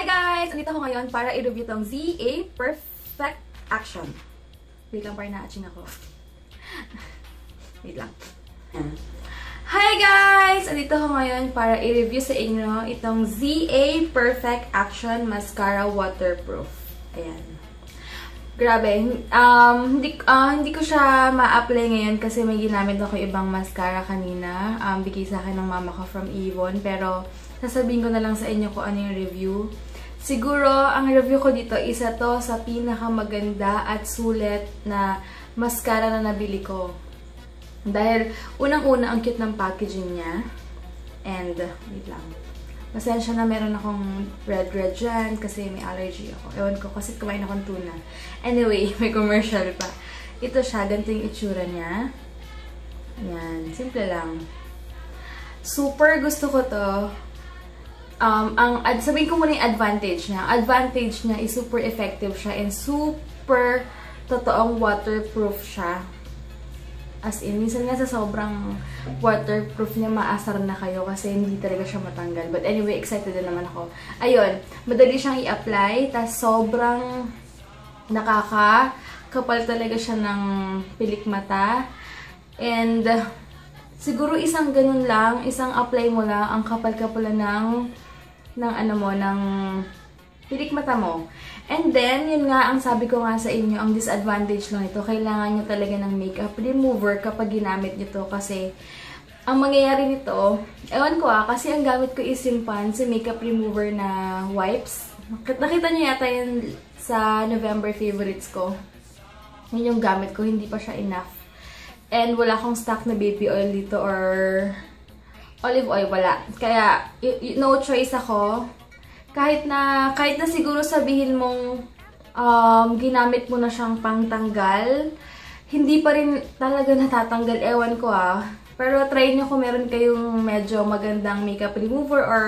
Hi guys! Andito ako ngayon para i-review tong ZA Perfect Action. Wait lang, para na-atching ako. Wait lang. Hi guys! Andito ako ngayon para i-review sa inyo itong ZA Perfect Action Mascara Waterproof. Ayan. Grabe. Hindi ko siya ma-apply ngayon kasi may ginamit ako ibang mascara kanina. Bigay sa akin ng mama ko from Avon. Pero sasabihin ko na lang sa inyo kung ano yung review. Siguro, ang review ko dito, isa to sa pinakamaganda at sulit na mascara na nabili ko. Dahil, unang-una, ang cute ng packaging niya. And, wait lang. Pasensya na meron akong red dyan kasi may allergy ako. Ewan ko, kasi kumain akong tuna. Anyway, may commercial pa. Ito siya, ganito yung itsura niya. Ayan, simple lang. Super gusto ko to. Sabihin ko muna yung advantage niya. Advantage niya is super effective siya and super totoong waterproof siya. As in, minsan nga sa sobrang waterproof niya, maasar na kayo kasi hindi talaga siya matanggal. But anyway, excited na naman ako. Ayun, madali siyang i-apply, tas sobrang nakakakapal talaga siya ng pilik mata. And siguro isang ganun lang, isang apply mo lang, ang kapal-kapal ng pilik mata mo. And then, yun nga, ang sabi ko nga sa inyo, ang disadvantage lang ito, kailangan nyo talaga ng makeup remover kapag ginamit nyo to kasi ang mangyayari nito, ewan ko kasi ang gamit ko is yung Pond's makeup remover na wipes. Nakita nyo yata yun sa November favorites ko. Yun yung gamit ko, hindi pa siya enough. And wala akong stock na baby oil dito or olive oil, wala. Kaya, no choice ako. Kahit na siguro sabihin mong ginamit mo na siyang pangtanggal, hindi pa rin talaga natatanggal. Ewan ko Pero try nyo kung meron kayong medyo magandang makeup remover or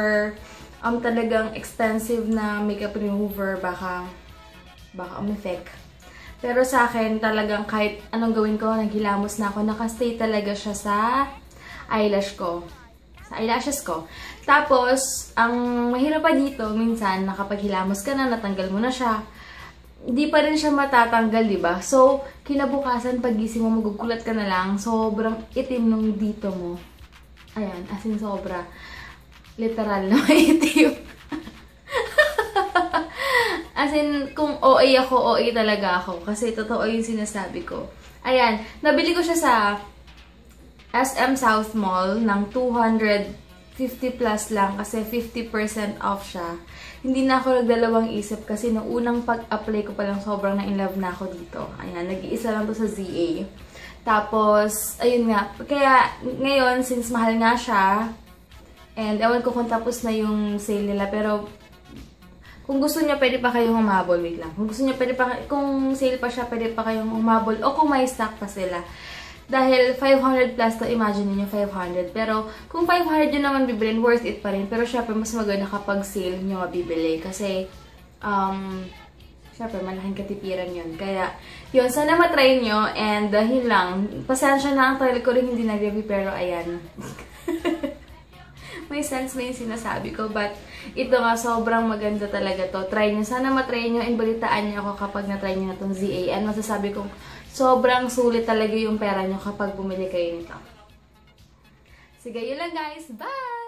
talagang extensive na makeup remover, baka umeffect. Pero sa akin, talagang kahit anong gawin ko, naghilamos na ako, nakastay talaga siya sa eyelash ko. Sa eyelashes ko. Tapos, ang mahirap pa dito, minsan, nakapaghilamos ka na, natanggal mo na siya, hindi pa rin siya matatanggal, diba? So, kinabukasan, pagising mo, magugulat ka na lang, sobrang itim nung dito mo. Ayan, as in sobra. Literal na maitim. As in, kung OA ako, OA talaga ako. Kasi totoo yung sinasabi ko. Ayan, nabili ko siya sa SM South Mall ng 250 plus lang kasi 50% off siya. Hindi na ako nagdalawang isip kasi nung unang pag-apply ko pa lang sobrang na-inlove na ako dito. Ayan, nag-iisa lang to sa ZA. Tapos, ayun nga. Kaya, ngayon, since mahal nga siya, and ewan ko kung tapos na yung sale nila, pero kung gusto niyo, pwede pa kayong humabol. Wait lang. Kung gusto niyo, kung sale pa siya, pwede pa kayong humabol. O kung may stock pa sila. Dahil 500 plus to, imagine niyo 500. Pero kung 500 yun naman bibilin, worth it pa rin. Pero syempre, mas maganda kapag sale nyo mabibili. Kasi, syempre, malaking katipiran yun. Kaya, yun, sana matry nyo. And, yun lang. Pasensya na, ang tagal ko rin hindi nag-review. Pero, ayan. May sense na yung sinasabi ko. But, ito nga, sobrang maganda talaga to. Try nyo. Sana matry nyo and balitaan nyo ako kapag na-try nyo na itong ZA. And masasabi kong, sobrang sulit talaga yung pera nyo kapag bumili kayo nito. Sige, yun lang guys. Bye!